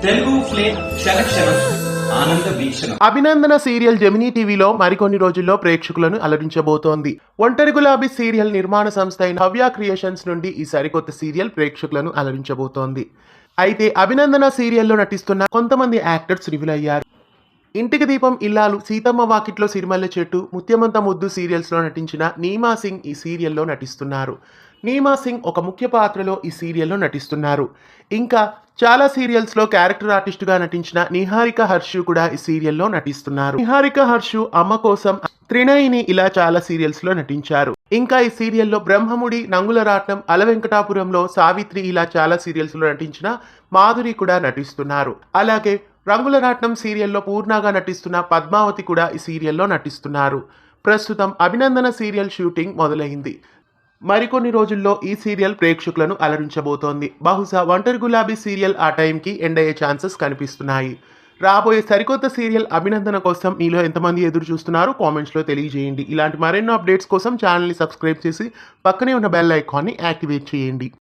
Telugu flame క్షణక్షణం ఆనంద వీక్షణం. అభినందన serial Gemini టీవీలో మరికొన్ని రోజుల్లో ప్రేక్షకులను అలరించబోతోంది. ఒంటరి గులాబీ సీరియల్ నిర్మాణ సంస్థ అయిన హవ్య క్రియేషన్స్ నుండి ఈ సరికొత్త సీరియల్ ప్రేక్షకులను అలరించబోతోంది. అయితే అభినందన సీరియల్లో నటిస్తున్న కొంతమంది యాక్టర్స్ రివీల్ అయ్యారు. ఇంటికి దీపం ఇల్లాలు, సీతమ్మ వాకిట్లో సిరిమల్లె చెట్టు, ముత్యమంత ముద్దు సీరియల్స్లో నటించిన నీమా సింగ్ ఈ సీరియల్లో నటిస్తున్నారు. నీమా సింగ్ ఒక ముఖ్య పాత్రలో ఈ సీరియల్లో నటిస్తున్నారు. ఇంకా చాలా సీరియల్స్లో క్యారెక్టర్ ఆర్టిస్టుగా నటించిన నిహారిక హర్షు కూడా ఈ సీరియల్లో నటిస్తున్నారు. నిహారిక హర్షు అమ్మ కోసం, త్రినయిని ఇలా చాలా సీరియల్స్లో నటించారు. ఇంకా ఈ సీరియల్లో బ్రహ్మముడి, నంగులరాట్నం, అలవెంకటాపురంలో సావిత్రి ఇలా చాలా సీరియల్స్లో నటించిన మాధురి కూడా నటిస్తున్నారు. అలాగే రంగులరాట్నం సీరియల్లో పూర్ణగా నటిస్తున్న పద్మావతి కూడా ఈ సీరియల్లో నటిస్తున్నారు. ప్రస్తుతం అభినందన సీరియల్ షూటింగ్ మొదలైంది. మరికొన్ని రోజుల్లో ఈ సీరియల్ ప్రేక్షకులను అలరించబోతోంది. బహుశా ఒంటరి గులాబీ సీరియల్ ఆ టైంకి ఎండ్ అయ్యే ఛాన్సెస్ కనిపిస్తున్నాయి. రాబోయే సరికొత్త సీరియల్ అభినందన కోసం మీలో ఎంతమంది ఎదురు చూస్తున్నారో కామెంట్స్లో తెలియజేయండి. ఇలాంటి మరెన్నో అప్డేట్స్ కోసం ఛానల్ని సబ్స్క్రైబ్ చేసి పక్కనే ఉన్న బెల్ ఐకాన్ని యాక్టివేట్ చేయండి.